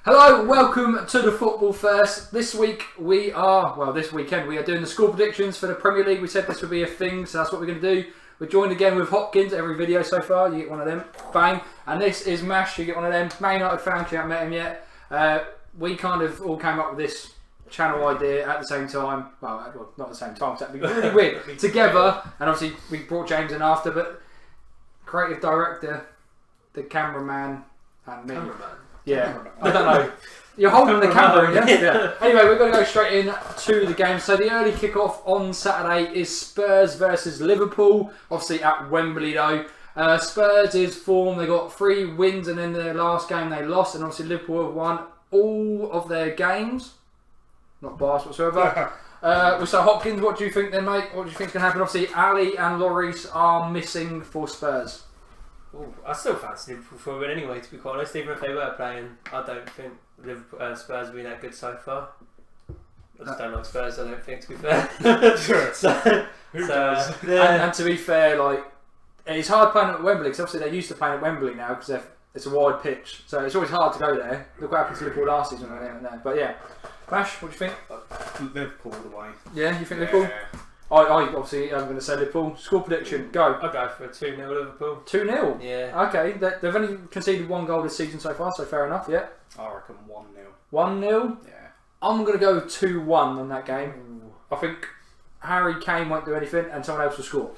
Hello, welcome to the Football First. This week this weekend we are doing the score predictions for the Premier League. We said this would be a thing, so that's what we're going to do. We're joined again with Hopkins. Every video so far, you get one of them. Bang. And this is Mash, you get one of them. Man United fan, you haven't met him yet. We kind of all came up with this channel idea at the same time. Well, not at the same time, so that'd be really weird. Together, and obviously we brought James in after, but creative director, the cameraman, and me. Yeah, I don't know. You're holding the camera, yeah? Anyway, we're going to go straight in to the game. So the early kick-off on Saturday is Spurs versus Liverpool. Obviously at Wembley though. Spurs' form, they got 3 wins and in their last game they lost. And obviously Liverpool have won all of their games. Not biased whatsoever. So Hopkins, what do you think then, mate? What do you think is going to happen? Obviously Ali and Lloris are missing for Spurs. Ooh, I still fancy Liverpool for a win anyway, to be quite honest. Even if they were playing, I don't think Spurs will be that good so far. I just don't like Spurs, I don't think, to be fair. Who does? Yeah. And to be fair, like, it's hard playing at Wembley, because obviously they're used to playing at Wembley now, because it's a wide pitch. So it's always hard to go there. Look what happened to Liverpool last season when they went there. But yeah. Bash, what do you think? Liverpool all the way. Yeah, you think Liverpool? I obviously am going to say Liverpool. Score prediction, go. I'll go for a 2-0 Liverpool. 2-0? Yeah. Okay, they've only conceded 1 goal this season so far, so fair enough, yeah. I reckon 1-0. 1-0? Yeah. I'm going to go 2-1 on that game. Ooh. I think Harry Kane won't do anything and someone else will score.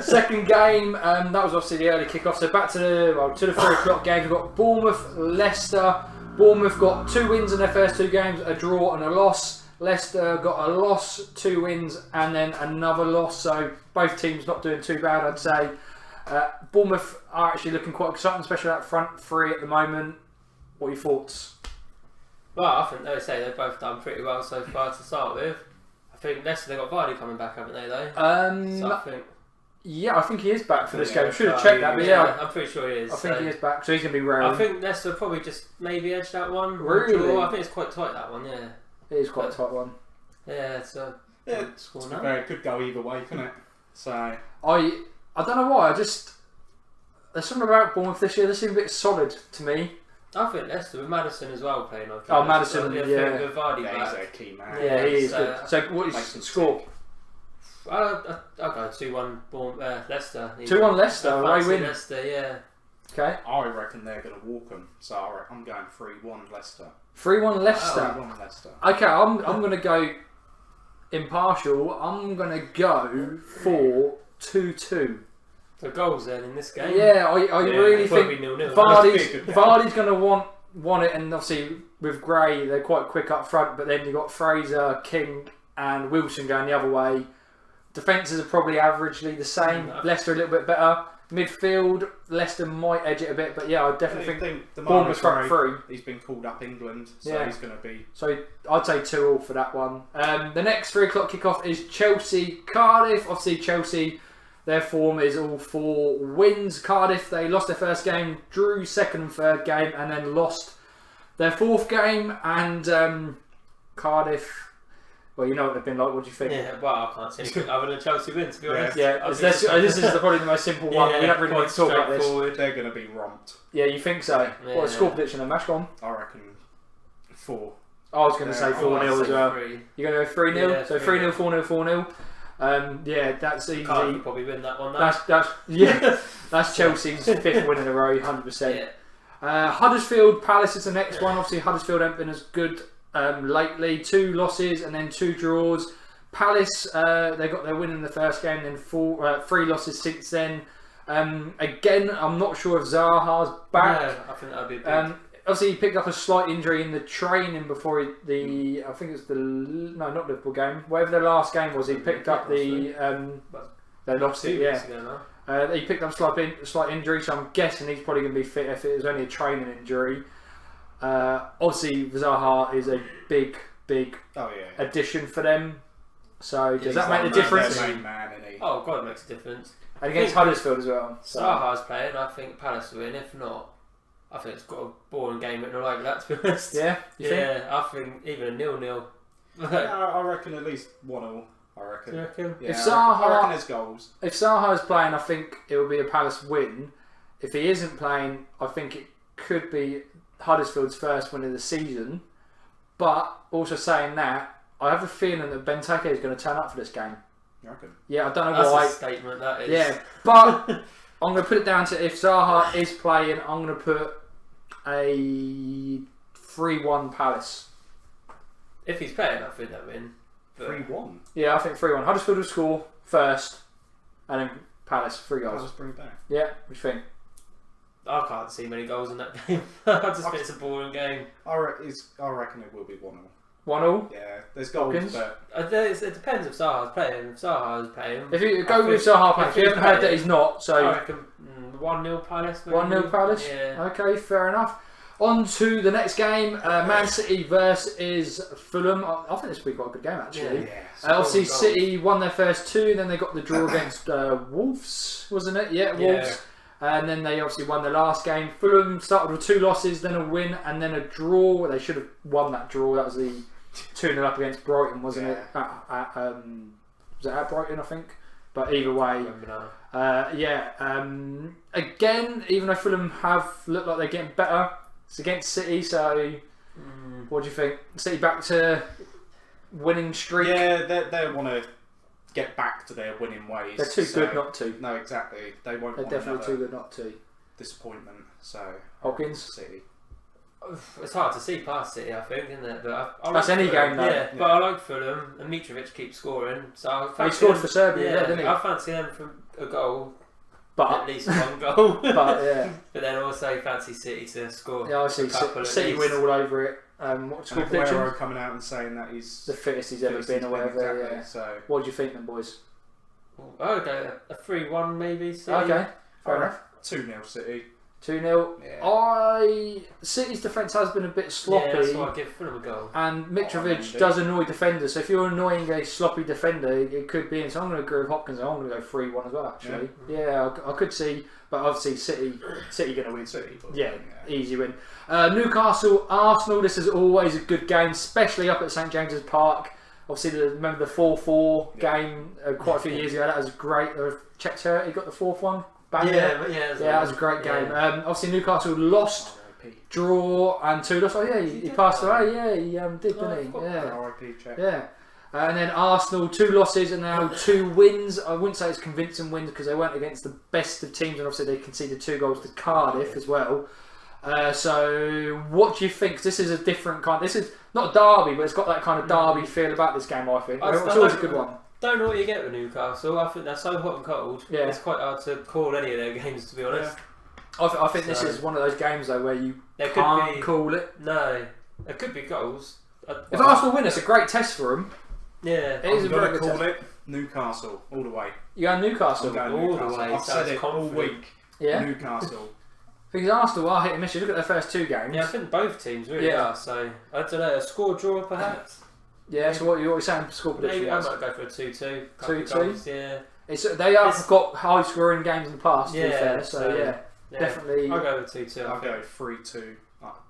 Second game, that was obviously the early kick-off, so back to the 3 o'clock games. We've got Bournemouth, Leicester. Bournemouth got 2 wins in their first 2 games, a draw and a loss. Leicester got a loss, 2 wins, and then another loss. So both teams not doing too bad, I'd say. Bournemouth are actually looking quite exciting, especially that front 3 at the moment. What are your thoughts? Well, I think they've both done pretty well so far to start with. I think Leicester, they've got Vardy coming back, haven't they, though? So I think... Yeah, I think he is back for this game. Should have checked that, but yeah. I'm pretty sure he is. I think he is back, so he's going to be rare. I think Leicester probably just maybe edged that one. Really? I think it's quite tight, that one, yeah. It is quite a tight one. Yeah, so it could go either way, couldn't it? So I don't know why. There's something about Bournemouth this year. They seem a bit solid to me. I think Leicester with Madison as well playing. Madison, yeah. With Vardy back. He's a key man. Yeah, he is good. So what is the score? I'll go 2-1 Leicester. 2-1 Leicester. Away win. Leicester, yeah. Okay. I reckon they're going to walk them. So I'm going 3-1 Leicester. 3-1 Leicester. 3-1 Leicester. Okay, I'm going to go impartial. I'm going to go for 2-2. The goals then in this game. Yeah, I really think 0-0. Vardy's going to want it, and obviously with Gray they're quite quick up front. But then you've got Fraser, King, and Wilson going the other way. Defences are probably averagely the same. Leicester a little bit better. Midfield, Leicester might edge it a bit, but yeah, I definitely think the Bournemouth front 3. He's been called up England, so he's going to be. So I'd say 2-2 for that one. The next 3 o'clock kickoff is Chelsea Cardiff. Obviously Chelsea, their form is all 4 wins. Cardiff, they lost their first game, drew second and third game, and then lost their 4th game. And Cardiff. Well, you know what they've been like. What do you think? Yeah, well, I can't see anything other than Chelsea win, to be honest. Yeah, this is probably the most simple one. We don't really need to talk about this. They're going to be romped. Yeah, you think so? Yeah. What score prediction then, Mash, gone? I reckon 4. I was going to say 4-0 as well. 3. You're going to go 3-0? Yeah, so 3-0, 4-0, 4-0. Yeah, that's easy. Can't probably win that one. Though. That's Chelsea's 5th win in a row, 100%. Yeah. Huddersfield Palace is the next one. Obviously, Huddersfield haven't been as good lately. 2 losses and then 2 draws. Palace, they got their win in the first game, then 3 losses since then. Again, I'm not sure if Zaha's back. Yeah, I think that'd be big. Obviously, he picked up a slight injury in the training before I think it was not Liverpool game. Whatever the last game was, he picked up they lost it. Yeah, he picked up a slight injury, so I'm guessing he's probably going to be fit if it was only a training injury. Obviously, Zaha is a big addition for them. So does that make a difference? Oh God, it makes a difference. And against Huddersfield as well. Zaha's playing. I think Palace will win. If not, I think it's got a boring game written all over that, to be honest. Yeah? You think? I think even a 0-0. I reckon at least 1-0. I reckon. Do you reckon? Yeah, I reckon there's goals. If Zaha is playing, I think it will be a Palace win. If he isn't playing, I think it could be Huddersfield's first win of the season. But also saying that, I have a feeling that Benteke is going to turn up for this game. You reckon? Yeah, I don't know That's why. a statement, that is. Yeah, but I'm going to put it down to if Zaha is playing, I'm going to put a 3-1 Palace. If he's playing, I think they'll win. 3-1. Yeah, I think 3-1. Huddersfield will score first, and then Palace 3 goals. Palace bring it back. Yeah, what do you think? I can't see many goals in that game. I just think it's a boring game. I reckon it will be 1-0. 1-0. Yeah, there's goals, Hopkins? but It depends if Zaha's playing. If Zaha's playing, If you I go with think- Zaha playing, if if you he's haven't heard that playing, he's not, I so reckon 1-0 Palace. Maybe. 1-0 Palace. Yeah. Okay, fair enough. On to the next game, Man City versus Fulham. I think this will be quite a good game actually. yeah. Obviously, Goals. City won their first 2, then they got the draw against Wolves, wasn't it? Yeah, Wolves. And then they obviously won the last game. Fulham started with 2 losses, then a win, and then a draw. They should have won that draw. That was the 2-0 up against Brighton, wasn't it? Was it at Brighton, I think? But either way, again, even though Fulham have looked like they're getting better, it's against City. So, what do you think? City back to winning streak. Yeah, they want to get back to their winning ways. They're too good not to. No, exactly. They won't. They're want definitely another too good not to. disappointment. So Hopkins? City. It's hard to see past City, I think, isn't it? But I That's like any Fulham. game, though. Yeah, but I like Fulham, and Mitrovic keeps scoring. So I He fancy scored them- for Serbia, yeah, didn't he? I fancy them for a goal, at But, least one goal. but yeah, But then also fancy City to score. yeah, I see a couple at City least. win all over it. What's And called prediction? Aguero coming out and saying that he's The fittest he's ever been, or whatever. exactly, Yeah. So What do you think, then, boys? I'll go a 3-1 maybe. City. Okay, fair Alright. enough. 2-0 City. 2-0. Yeah. City's defence has been a bit sloppy. Yeah, that's why I give Fulham a goal. And Mitrovic Mendy. does annoy defenders, so if you're annoying a sloppy defender, it could be in. So I'm going to agree with Hopkins. I'm going to go 3-1 as well. Actually, yeah, I could see, but obviously City going to win. City. But Yeah, easy win. Newcastle, Arsenal. This is always a good game, especially up at St James's Park. Obviously, remember the 4-4 game quite a few years ago. That was great. Checked her. He got the 4th one. Bang that was a great game. Obviously, Newcastle lost, draw, and 2 lost. Oh yeah, he passed away. Yeah, he did, didn't he? Yeah. RIP check. Yeah. And then Arsenal, 2 losses and now 2 wins. I wouldn't say it's convincing wins because they weren't against the best of teams, and obviously they conceded 2 goals to Cardiff as well. So what do you think? This is a different kind. This is not a derby, but it's got that kind of derby feel about this game. I think it's always a good one. Don't know what you get with Newcastle. I think they're so hot and cold. Yeah. It's quite hard to call any of their games, to be honest. I think this So- is one of those games though where you There could can't be- call it. No, there could be goals. If Arsenal win, it's a great test for them. Yeah, It is a I'm very going good to call test. it Newcastle all the way. You go Newcastle. I'm going all the Newcastle. way, I've so said it's it all confident. week. Yeah. Newcastle. Because Arsenal are hit and miss. You look at their first 2 games. Yeah, I think both teams really Yeah. are. So I don't know, a score draw perhaps. Yeah, so what you're saying score prediction? Maybe I wise? might go for a 2-2. Couple 2-2? goals, yeah. They have It's- got high scoring games in the past. To be Yeah, fair, so so- yeah, Yeah. definitely I'll go with 2-2. I I'll think. go 3-2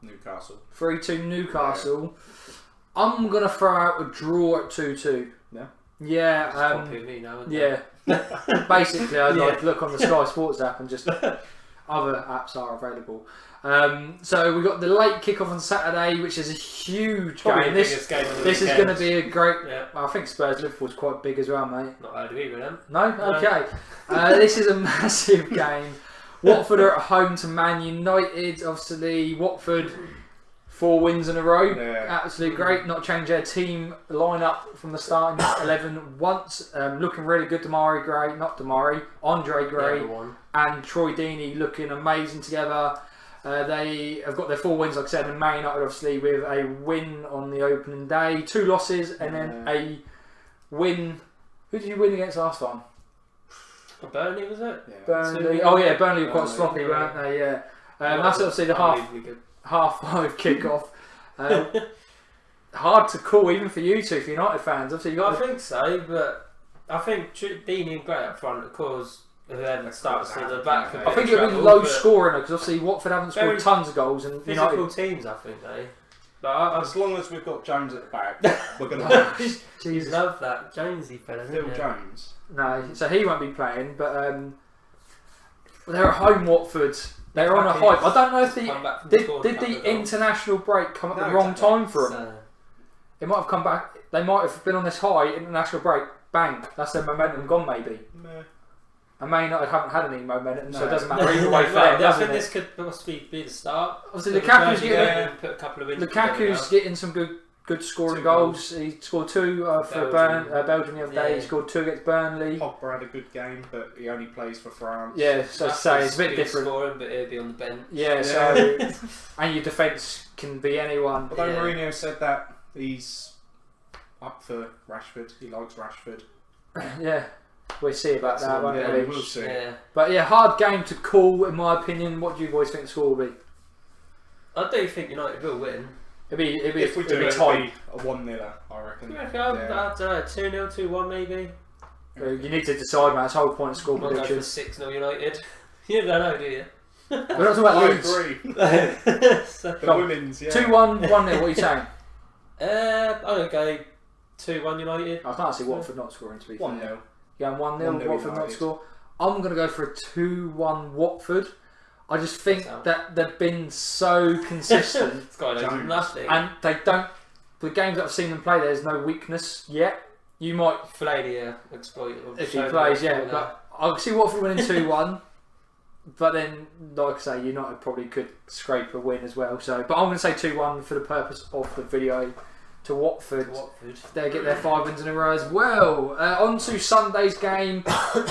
Newcastle. 3-2 Newcastle. I'm gonna throw out a draw at 2-2. Yeah. It's Yeah. copy of me now, isn't it? Yeah. Basically, I'd Yeah. like look on the Sky Sports app and just other apps are available. So we've got the late kickoff on Saturday, which is a huge Probably game. the biggest game of the This is weekend. going to be a great. Yeah. Well, I think Spurs Liverpool's quite big as well, mate. Not heard of either of them. No, No. okay. This is a massive game. Watford are at home to Man United. Obviously, Watford 4 wins in a row. Yeah. Absolutely great. Not change their team lineup from the starting 11 once. Looking really good. Andre Gray, Everyone. and Troy Deeney looking amazing together. They have got their 4 wins, like I said, and Man United obviously with a win on the opening day, 2 losses, and then a win. Who did you win against last time? Burnley, was it? Yeah. Burnley. Oh yeah, Burnley were quite Burnley, sloppy, yeah. weren't they? Yeah. That's obviously the Unbelievably good. half 5 kickoff. Hard to call even for you two, for United fans. Obviously, you I got the, think so, but I think Deeney and Gray up front, of course, whoever starts at the back. I I think it'll be low scoring because obviously Watford haven't scored Very tons of goals, and Physical United. teams, I think, But I As long as we've got Jones at the back, we're going to win. Jesus. love that Jonesy fella. Phil isn't it? Jones. No, so he won't be playing, but they're at home, Watford. They're on a hype. I don't know if come back from did scoring a couple the of goals. international break come at the No, wrong exactly. time for them. So, It might have come back. They might have been on this high international break. Bang! That's their momentum gone. Maybe. Meh. And Man United haven't had any momentum, so it No. doesn't matter either way for them, I doesn't think it? this could possibly be the start. Obviously, Put Lukaku's the getting Virgin put a couple of wins Lukaku's together getting some good scoring 2 goals. He scored 2 for Belgium the other day. He Yeah. scored 2 against Burnley. Pogba had a good game, but he only plays for France. Yeah, so to now. say it's a bit Good different. Scoring, but he'll be on the bench. Yeah, so and your defence can be anyone. Although Yeah. Mourinho said that he's up for Rashford, he likes Rashford. Yeah, we'll see about that, won't Yeah, we? we will see. Yeah. But yeah, hard game to call in my opinion. What do you boys think the score will be? I do think United will win. It'll be If we do it'll it, be it'll tight. be a 1-0, I reckon. I Yeah. don't know, 2-0, 2-1 maybe. You need to decide, man. It's the whole point of score I'll go for predictions. 6-0 United. You don't know, do you? We're not talking about I Leeds. agree. So, The Go on. women's, yeah. 2-1, 1-0. What are you saying? I'm going to go 2-1 United. I can't see Watford not scoring, to be fair. 1-0. You going 1-0, 1-0 Watford not United. score? I'm going to go for a 2-1 Watford. I just think Sound. that they've been so consistent It's got Jones. nothing. and they don't. The games that I've seen them play, there's no weakness yet. You might, Flady exploit. if he plays, yeah. But I see Watford winning 2-1. But then, like I say, United probably could scrape a win as well. So, but I'm going to say 2-1 for the purpose of the video to Watford. They get their 5 wins in a row as well. On to Sunday's game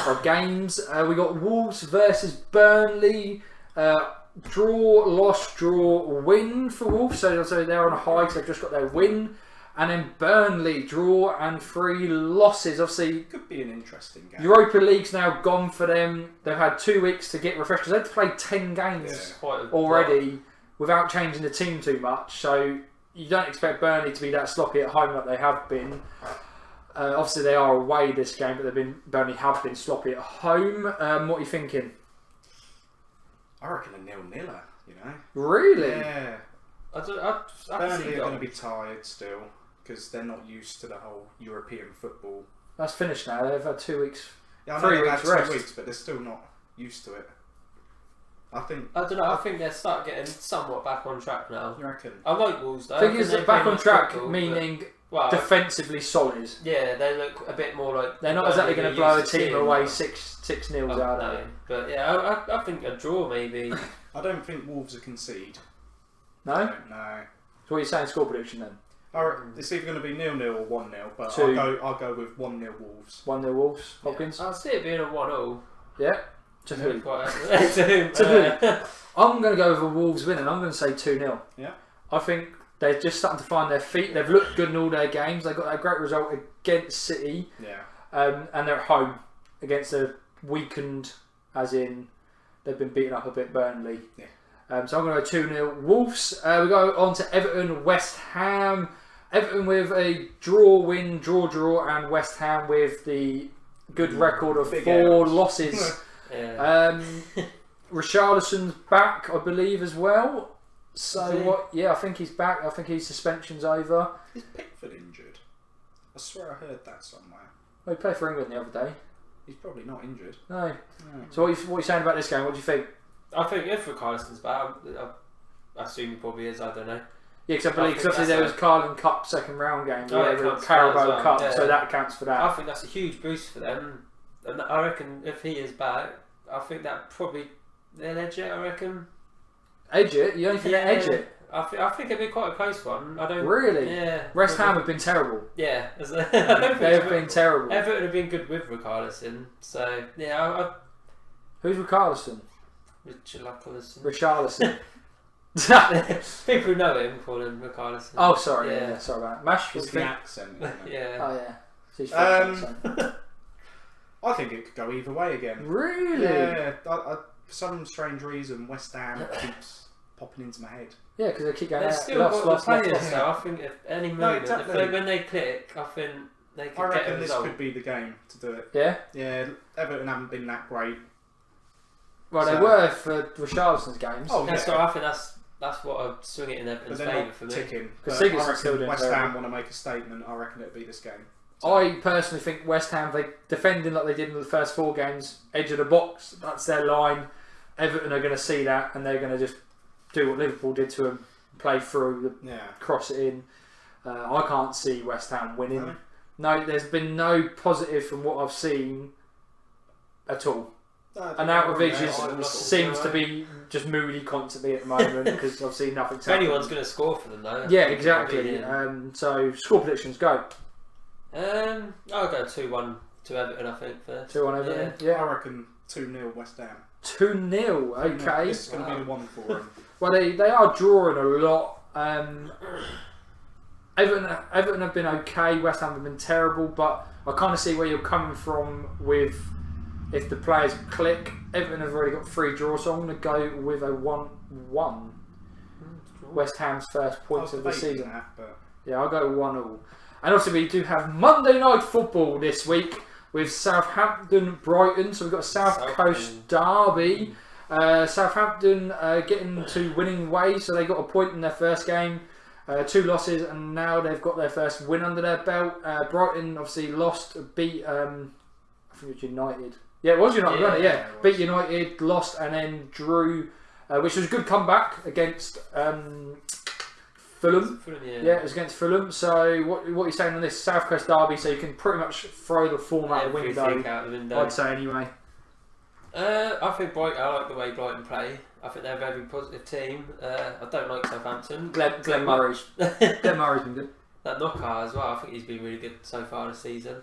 or games. We got Wolves versus Burnley. Draw, loss, draw, win for Wolves. So they're on a high because they've just got their win. And then Burnley, draw and 3 losses. Obviously, Could be an interesting game. Europa League's now gone for them. They've had 2 weeks to get refreshed because they've played 10 games already without changing the team too much. So you don't expect Burnley to be that sloppy at home like they have been. Obviously, they are away this game, but Burnley have been sloppy at home. What are you thinking? I reckon a 0-0, you know. Really? Yeah. I Burnley are going to be tired still because they're not used to the whole European football. That's finished now. They've had 2 weeks. Yeah, I know 3 they've weeks had 2 rest. weeks, but they're still not used to it. I don't know. I think they're starting getting somewhat back on track now. You reckon? I like Wolves though. I think I it's they back play on nice track, football, meaning but, defensively solid. yeah, they look a bit more like They're not exactly going to Burnley blow a used to team seeing away now. 6-0 Oh, out no. of it. But yeah, I think a draw maybe. I don't think Wolves are concede. No? I don't know. So what are you saying? Score prediction then? It's either going to be 0-0 or 1-0, but 2. I'll go with 1-0 Wolves. 1-0 Wolves. Hopkins. I see it being a 1-0. Yeah. To who? To who? I'm going to go with a Wolves win, and I'm going to say 2-0. Yeah. I think they're just starting to find their feet. They've looked good in all their games. They got that great result against City, Yeah. and they're at home against a weakened, as in they've been beaten up a bit, Burnley. Yeah. So I'm going to go 2-0 Wolves. We go on to Everton, West Ham. Everton with a draw, win, draw, and West Ham with the good record of Big 4 L's. losses. Yeah. Richarlison's back, I believe, as well. So Is he? what? Yeah, I think he's back. I think his suspension's over. Is Pickford injured? I swear I heard that somewhere. Well, he played for England the other day. He's probably not injured. No. So what are you saying about this game? What do you think? I think if Richarlison's back, I assume he probably is. I don't know. Yeah, because I believe think obviously there was that's Carling Cup second round game, Oh, yeah, it counts for Carabao that as well, Cup, yeah. so that counts for that. I think that's a huge boost for them, and I reckon if he is back, I think that probably they'll edge it. I reckon. Edge it? You only think they edge it? I think it'd be quite a close one. I don't Really? Yeah. West Ham have been terrible. Yeah, I don't think They've it's- been terrible. Everton have been good with Richarlison, so yeah, Who's Richarlison? Richarlison. Richarlison. People who know him call him Richarlison. Oh, sorry. Yeah. Yeah, sorry about that. Mash, what do It's you the think? accent. Isn't it? Yeah. Oh, yeah. So he's French, so. I think it could go either way again. Really? Yeah. For some strange reason, West Ham keeps popping into my head. Yeah, because they keep going They've out. still Lost, got lost, the lost, players, lost. so I think if any moment, exactly. when they click, I think they I could get a reckon this result. could be the game to do it. Yeah? Yeah, Everton haven't been that great. Well, they So- were for Richarlison's games. Oh, That's yeah. what I think. That's what I'd swing it in But Everton's they're favour not for me. ticking. Because But I Sigurdsson's still reckon doing West terrible. Ham want to make a statement. I reckon it'd be this game. I personally think West Ham, they defending like they did in the first 4 games, edge of the box, that's their line. Everton are going to see that and they're going to just do what Liverpool did to them, play through, cross it in. I can't see West Ham winning. No, there's been no positive from what I've seen at all. And Arnautovic seems to be just moody constantly at the moment because obviously nothing's happening. Anyone's going to score for them though. Yeah, exactly. So score predictions, go. I'll go 2-1 to Everton, I think, first. 2-1 Everton? Yeah. I reckon 2-0 West Ham. 2-0, okay. This is going to be the one for them. Well, they are drawing a lot. Everton have been okay, West Ham have been terrible, but I kind of see where you're coming from with if the players click. Everton have already got 3 draws, so I'm going to go with a 1-1. West Ham's first points of the season. Yeah, I'll go 1-1. And also we do have Monday Night Football this week with Southampton Brighton, so we've got a South Coast derby. Southampton getting to winning ways, so they got a point in their first game. 2 losses, and now they've got their first win under their belt. Brighton obviously beat I think it was United. Yeah, it was United, wasn't it? Yeah. Beat United, lost, and then drew, which was a good comeback against Fulham. Yeah, it was against Fulham. So what are you saying on this South Coast derby? So you can pretty much throw the form out the window. I'd say anyway. I think Brighton. I like the way Brighton play. I think they're a very positive team. I don't like Southampton. Glenn Murray's been good. That Knocker as well. I think he's been really good so far this season.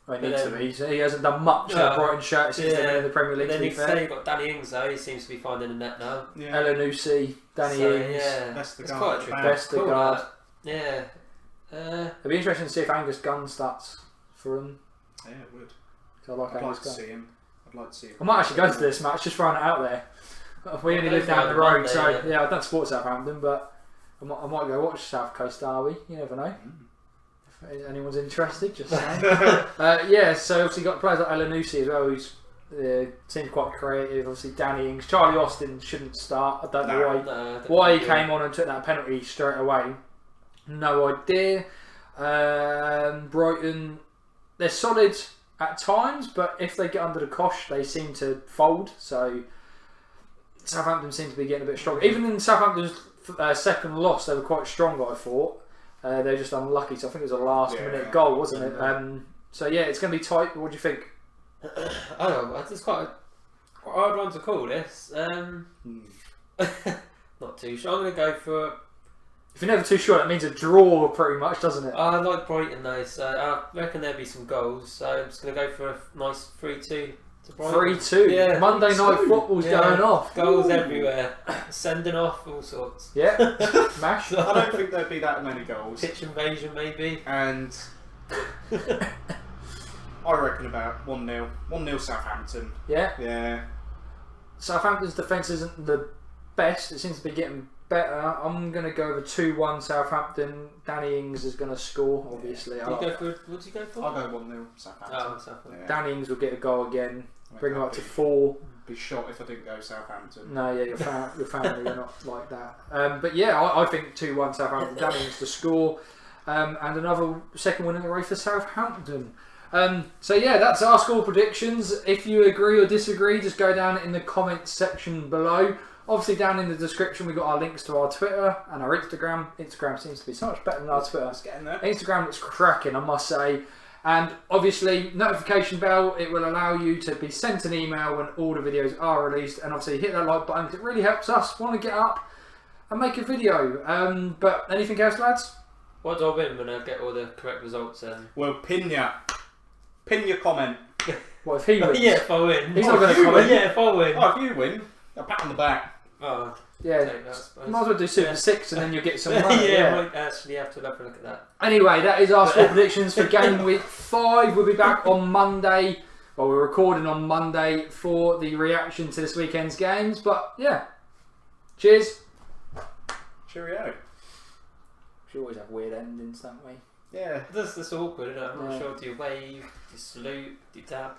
Well, he needs to be. He hasn't done much in a Brighton shirt since they've been in the Premier League. Then you've got Danny Ings though. He seems to be finding the net now. Yeah. Elanusi, Danny Ings. Yeah, Vestergaard. Yeah. It'd be interesting to see if Angus Gunn starts for him. Yeah, it would. I like I'd Angus like Gunn. to see him. I'd like to see him. I might actually go to this match, just throwing it out there. We only live down the road, so yeah, I don't support Southampton, but I might go watch South Coast derby. You never know. If anyone's interested, just saying. Yeah, so obviously got players like Elanusi as well, who's seems quite creative. Obviously Danny Ings, Charlie Austin shouldn't start. I don't know why he came on and took that penalty straight away. No idea. Brighton, they're solid at times, but if they get under the cosh, they seem to fold. So Southampton seem to be getting a bit stronger. Even in Southampton's second loss, they were quite strong, I thought. They're just unlucky, so I think it was a last-minute goal, wasn't it? So yeah, it's going to be tight. What do you think? I don't know. It's quite a hard one to call this. Not too sure. I'm going to go for. If you're never too sure, that means a draw, pretty much, doesn't it? I like Brighton though, so I reckon there'll be some goals. So I'm just going to go for a nice 3-2. 3-2. Yeah, Monday night football's going off. Goals everywhere. Sending off all sorts. Yeah. Mash. I don't think there'd be that many goals. Pitch invasion maybe. And I reckon about 1-0. 1-0 Southampton. Yeah. Yeah. Southampton's defence isn't the best. It seems to be getting better. I'm going to go with 2-1 Southampton. Danny Ings is going to score, obviously. What did you go for? I'll go 1-0 Southampton. Oh, Southampton. Yeah. Danny Ings will get a goal again. Bring him up to 4. Be shot if I didn't go Southampton. No, yeah, your family are not like that. But yeah, I think 2-1 Southampton. Danny Ings to score. And another second win in a row for Southampton. So yeah, that's our score predictions. If you agree or disagree, just go down in the comments section below. Obviously down in the description we've got our links to our Twitter and our Instagram. Instagram seems to be so much better than our Twitter. It's getting there. Instagram looks cracking, I must say. And obviously notification bell, it will allow you to be sent an email when all the videos are released. And obviously hit that like button because it really helps us want to get up and make a video. But anything else, lads? What do I win when I get all the correct results then? Well, pin your comment. What if he wins? Yeah, if I win. He's not going to comment. Yeah, if I win. Oh, if you win, a pat on the back. Oh, yeah. You might as well do Super 6 and then you'll get some money. Yeah, I might actually have to have a look at that. Anyway, that is our score predictions for game week 5. We'll be back on Monday. Well, we're recording on Monday for the reaction to this weekend's games. But yeah, cheers. Cheerio. We always have weird endings, don't we? Yeah. That's awkward, isn't it? I'm not sure. Do you wave? Do you salute? Do you dab?